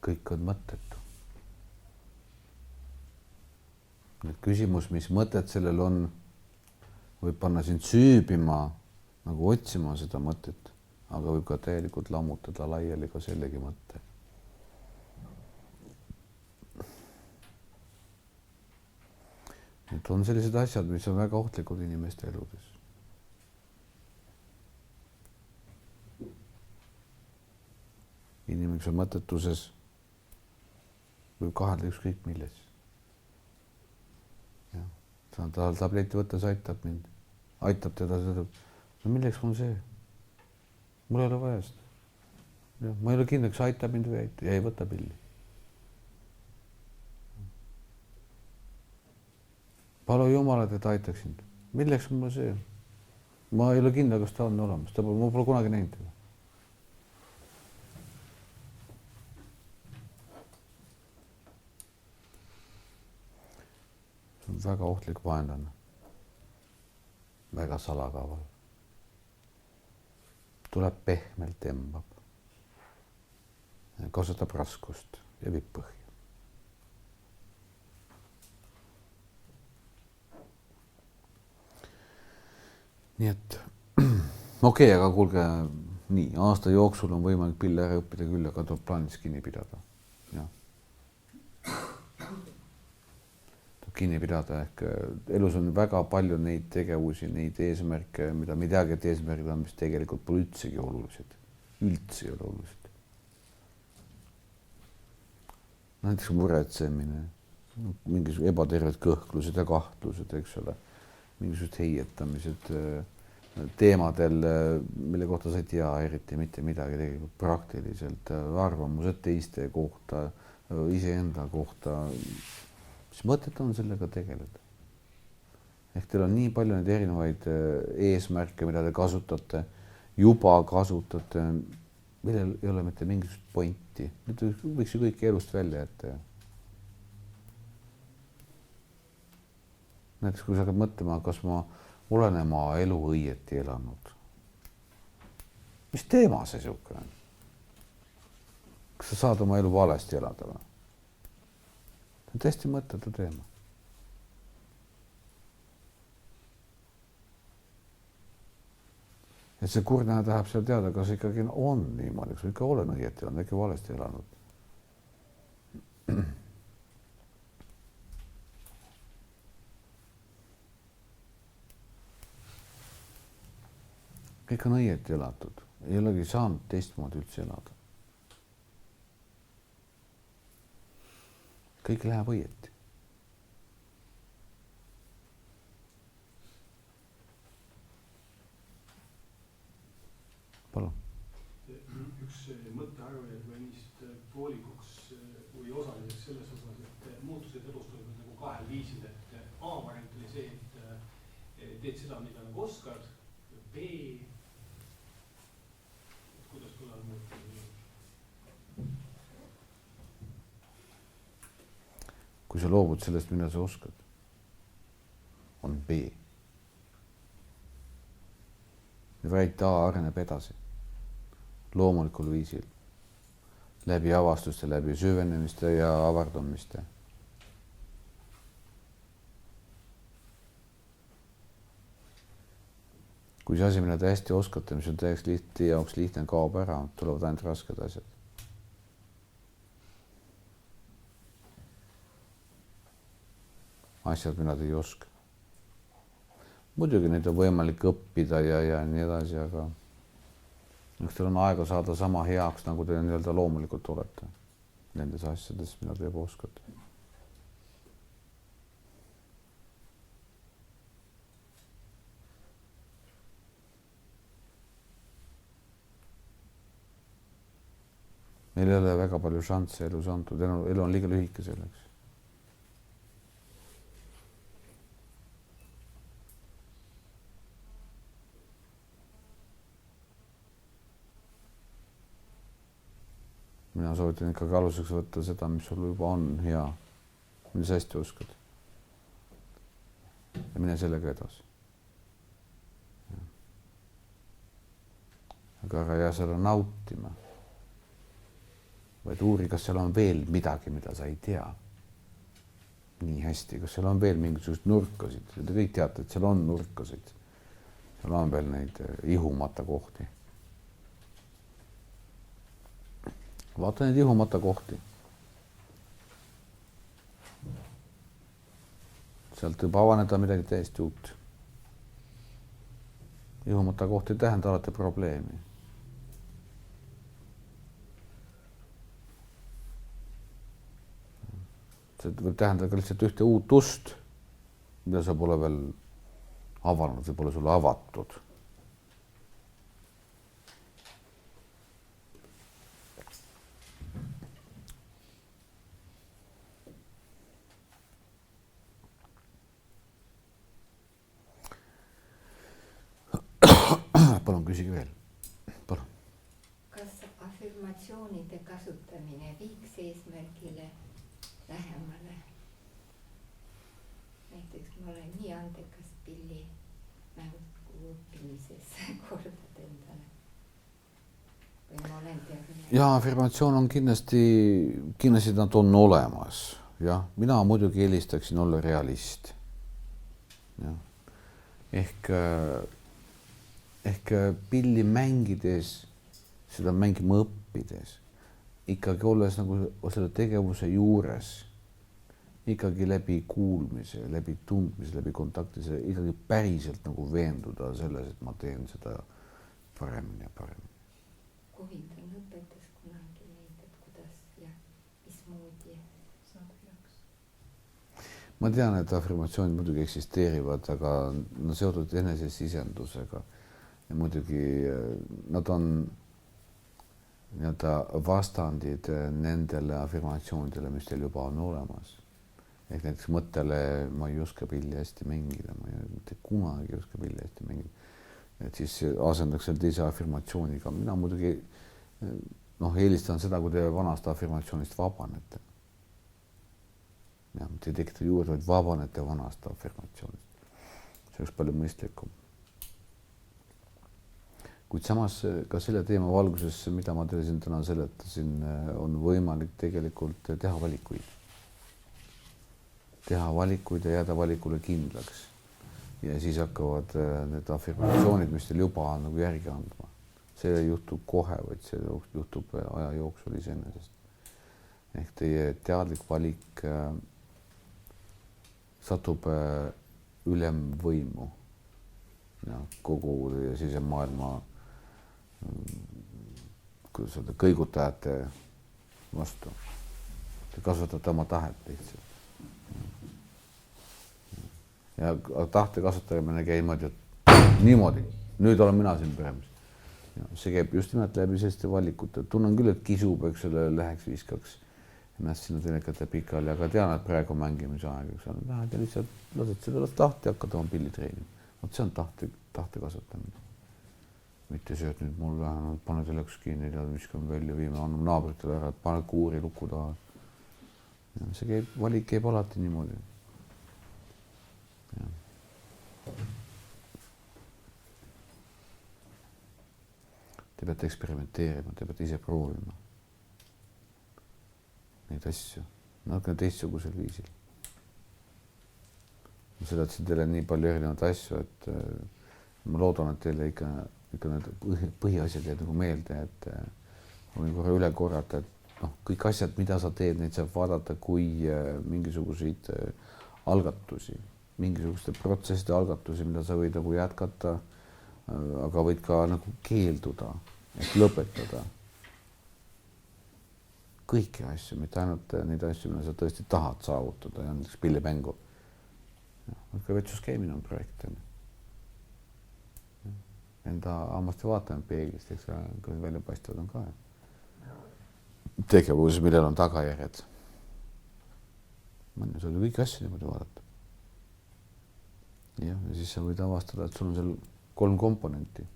kõik on mõttetu. Nüüd küsimus, mis mõtet sellel on, võib panna sind süübima, nagu otsima seda mõtet, aga võib ka täielikult lammutada laiali ka sellegi mõtte. Need on sellised asjad, mis on väga ohtlikud inimeste eludes. Inimese mõttetuses võib kahelda ükskõik milles. Tal tableti võttes aitab mind, aitab teda, no milleks mul see? Mul ei ole vaja seda. Ma ei ole kindel, kas aitab mind või ja ei võta pilli. Palu Jumalat, et aitaks sind. Milleks mul see? Ma ei ole kindel, kas ta on olemas. Ma pole kunagi näinud teda. See on väga ohtlik vaenlane. Väga salakaval. Tuleb pehmelt, tembab. Kasutab raskust ja viib põhja. Nii et okei, aga kuulge, nii, aasta jooksul on võimalik pille ära õppida küll, aga tuleb plaanis kinni pidada. Ja. Tuleb kinni pidada, ehk elus on väga palju neid tegevusi, neid eesmärke, mida me ei teagi, et eesmärgid on, mis tegelikult pole üldsegi olulised. Üldse ei ole olulised. Näiteks muretsemine, mingisugused ebaterved kõhklused ja kahtlused, eks ole. Mingisugused heietamised teemadel, mille kohta sa ei tea eriti mitte midagi tegelikult praktiliselt, arvamused teiste kohta, iseenda kohta. Mis mõtet on sellega tegeleda? Ehk teil on nii palju neid erinevaid eesmärke, mida te kasutate, juba kasutate, millel ei ole mitte mingisugust pointi. Nüüd võiks ju kõik elust välja jätta. Näiteks kui sa hakkad mõtlema, kas ma olen oma elu õieti elanud. Mis teema see siuke on? Kas sa saad oma elu valesti elada või? See on täiesti mõttetu teema. Et see kurnäha tahab seal teada, kas ikkagi on niimoodi, kas ma ikka olen õieti elanud, äkki valesti elanud. Kõik on õieti elatud. Ei olegi saanud teistmoodi üldse elada. Kõik läheb õieti. Palun. Üks mõttearvajaid valmist poolikuks või osaliseks selles osas, et muutused elus toimuvad nagu kahel viisil, et A-variant oli see, et teed seda, mida nagu oskad, B, kuidas tuleb muuta. Kui sa loobud sellest, mida sa oskad, on B. Variant A areneb edasi. Loomulikul viisil. Läbi avastuste, läbi süvenemiste ja avardumiste. Kui see asi, mida te hästi oskate, mis on teie jaoks lihtne, kaob ära, tulevad ainult rasked asjad. Asjad, mida te ei oska. Muidugi neid on võimalik õppida ja nii edasi, aga eks teil on aega saada sama heaks, nagu te nii-öelda loomulikult olete nendes asjades, mida te juba oskate. Meil ei ole väga palju šansse elus antud, elu on liiga lühike selleks. Mina soovitan ikkagi aluseks võtta seda, mis sul juba on hea, mida sa hästi oskad. Ja mine sellega edasi. Aga ära jää seda nautima, vaid uuri, kas seal on veel midagi, mida sa ei tea nii hästi, kas seal on veel mingisugust nurkasid. Te kõik teate, et seal on nurkasid. Seal on veel neid ihumata kohti. Vaata neid ihumata kohti. Sealt võib avaneda midagi täiesti uut. Ihumata kohti ei tähenda alati probleemi. See võib tähendada ka lihtsalt ühte uut ust, mida sa pole veel avanud, see pole sulle avatud. Palun küsige veel. Palun. Kas afirmatsioonide kasutamine viiks eesmärgile lähemale? Näiteks ma olen nii andekas pilli mängu õppimises kordad endale. Või ma olen teadmine. Ja afirmatsioon on kindlasti nad on olemas. Ja, mina muidugi eelistaksin olla realist. Ja. Ehk pilli mängides, seda mängima õppides, ikkagi olles nagu selle tegevuse juures, ikkagi läbi kuulmise, läbi tundmise, läbi kontaktise, ikkagi päriselt nagu veenduda selles, et ma teen seda paremini ja paremini. Kohindan õpetas kunagi neid, et kuidas ja mismoodi saada heaks. Ma tean, et afirmatsioonid muidugi eksisteerivad, aga nad seotud enesesisendusega. Ja muidugi nad on vastandid nendele afirmatsioonidele, mis teil juba on olemas. Ehk näiteks mõttele, ma ei oska pilli hästi mängida, ma ei mitte kunagi ei oska pilli hästi mängida. Et siis asendaks seal teise afirmatsiooniga. Mina muidugi eelistan seda, kui te vanast afirmatsioonist vabanete. Ja, te tekite juurde, vaid vabanete vanast afirmatsioonist. See oleks palju mõistlikum. Kuid samas ka selle teema valguses, mida ma teile siin täna seletasin, on võimalik tegelikult teha valikuid. Teha valikuid ja jääda valikule kindlaks. Ja siis hakkavad need afirmatsioonid, mis teil juba on nagu järgi andma. See ei juhtub kohe, vaid see juhtub aja jooksul iseenesest. Ehk teie teadlik valik satub ülemvõimu ja kogu teie sisemaailma kuidas öelda, kõigutajate vastu. Te kasvatate oma tahet lihtsalt. Ja tahte kasutamine käib niimoodi. Nüüd olen mina siin peremis. See käib just nimelt läbi selliste valikute. Tunnen küll, et kisub, eks selle läheks viskaks ennast sinna telekate pikali, aga tean, et praegu mängimise aeg. Lähed ja lihtsalt lased selle tahte ja hakkad oma pilli treenima. See on tahte kasvatamine. Mitte see, et nüüd mul vähemalt pane teleks kinni ja viskan välja viime, annab naabritele ära, et pane kuuri luku taha. Ja see valik käib alati niimoodi. Ja. Te peate eksperimenteerima, te peate ise proovima neid asju. Natukene teistsugusel viisil. Ma seletasin teile nii palju erinevaid asju, et ma loodan, et teile ikka need põhiasjad jäid nagu meelde, et võin korra üle korrata, et kõik asjad, mida sa teed, neid saab vaadata kui mingisuguseid algatusi, mingisuguste protsesside algatusi, mida sa võid nagu jätkata, aga võid ka nagu keelduda, et lõpetada. Kõiki asju, mitte ainult neid asju, mida sa tõesti tahad saavutada ja näiteks pillimängu. Ka vetsuskäimine on projekt. Enda hammaste vaatame peeglist, eks kuidas välja paistavad on ka tegevus, millel on tagajärjed. Sa võid kõiki asju niimoodi vaadata. Ja siis sa võid avastada, et sul on seal 3 komponenti.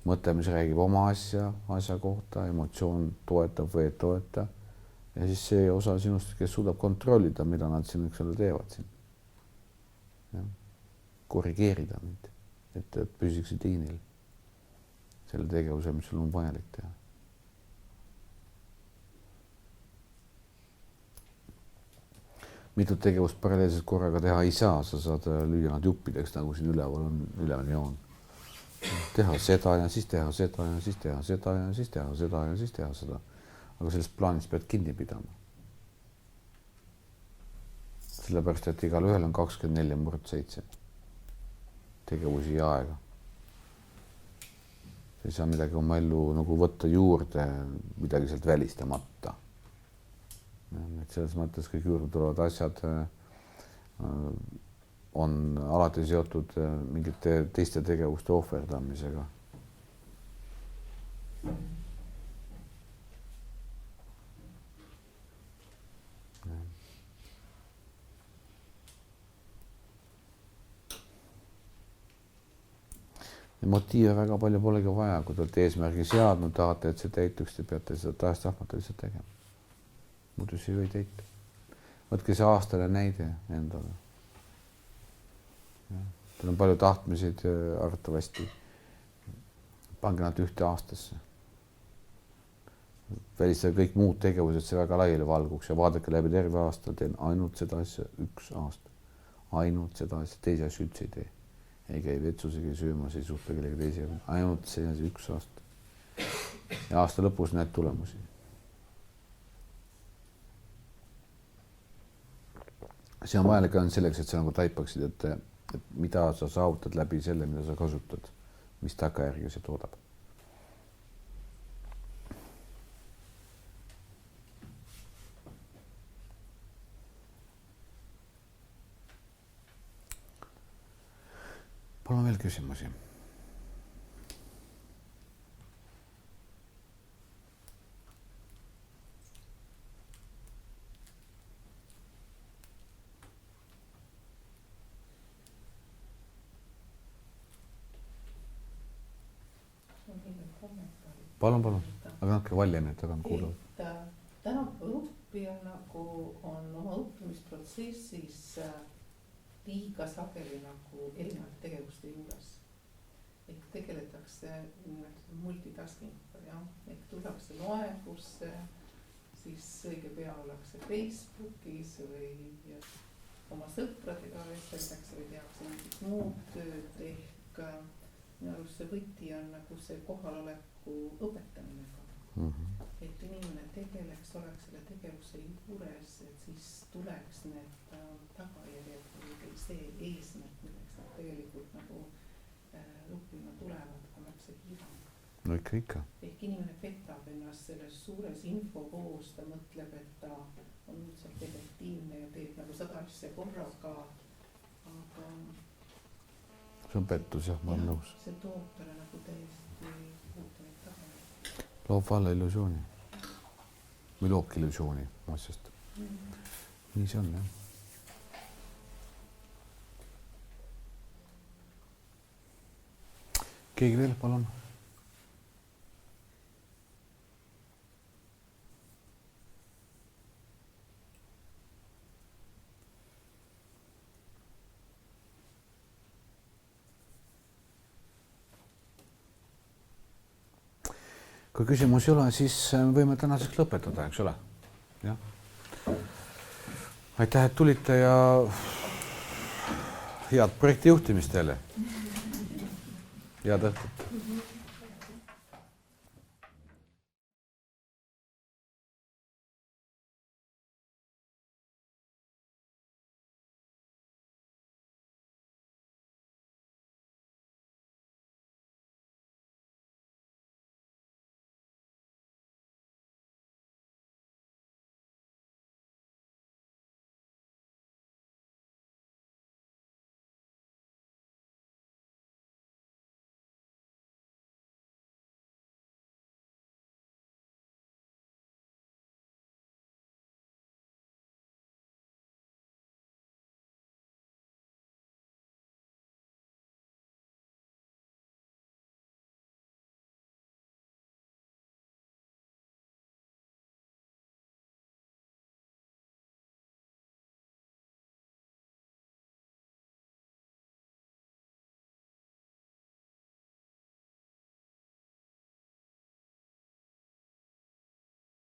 Mõte, mis räägib oma asja kohta, emotsioon toetab või ei toeta. Ja siis see osa sinust, kes suudab kontrollida, mida nad siin teevad siin. Ja. Korrigeerida mind. Et püsiksid liinil selle tegevuse, mis sul on vajalik teha. mitut tegevust paralleelselt korraga teha ei saa, sa saad lüüa nad juppideks, nagu siin üleval on ülemine joon. Teha seda ja siis teha seda ja siis teha seda ja siis teha seda ja siis teha seda. Aga sellest plaanist pead kinni pidama. Sellepärast, et igal ühel on 24/7 tegevusi ja aega. Ei saa midagi oma ellu nagu võtta juurde, midagi sealt välistamata. Et selles mõttes kõik juurde tulevad asjad on alati seotud mingite teiste tegevuste ohverdamisega. Ja motiive väga palju polegi vaja, kui te olete eesmärgi seadnud, tahate, et see täituks, te peate seda tahes-tahtmata lihtsalt tegema. Muidu see ju ei täitu. Võtke see aastane näide endale. Teil on palju tahtmisid arvatavasti. Pange nad ühte aastasse. Välistage kõik muud tegevused, see väga laiali valguks ja vaadake läbi terve aasta, teen ainult seda asja 1 aasta. Ainult seda asja, teisi asju üldse ei tee. Ei käi vetsus, ei käi söömas, ei suhtle kellegi teisi. Ainult see asi 1 aasta. Ja aasta lõpus näed tulemusi. See on vajalik ainult selleks, et sa nagu taipaksid, et mida sa saavutad läbi selle, mida sa kasutad, mis tagajärgi see toodab. Palun veel küsimusi. Palun. Aga natuke valjemini, et tagan kuulavad. Tänapäeva õppija nagu on oma õppimisprotsessis liiga sageli nagu erinevate tegevuste juures. Ehk tegeletakse multitasking, ehk tullakse loengusse, siis õige pea ollakse Facebookis või oma sõpradega vesseldakse või tehakse mingit muud tööd. Ehk minu arust see võti on nagu see kohaloleku õpetamine ka. Et inimene tegeleks, oleks selle tegevuse juures, et siis tuleks need tagajärjed või see eesmärk, milleks nad tegelikult nagu õppima tulevad, kui märksa kiirem. No ikka. Ehk inimene petab ennast selles suures infovoos, ta mõtleb, et ta on üldselt efektiivne ja teeb nagu 100 asja korraga, aga see on pettus, jah, ma olen nõus. See toob talle nagu täiesti muutunud tagajärjed. Loob valla illusiooni. Või loobki illusiooni asjast. Nii see on, jah. Keegi veel, palun? Kui küsimus ei ole, siis võime tänaseks lõpetada, eks ole? Ja. Aitäh, et tulite ja head projekti juhtimist teile. Head õhtut.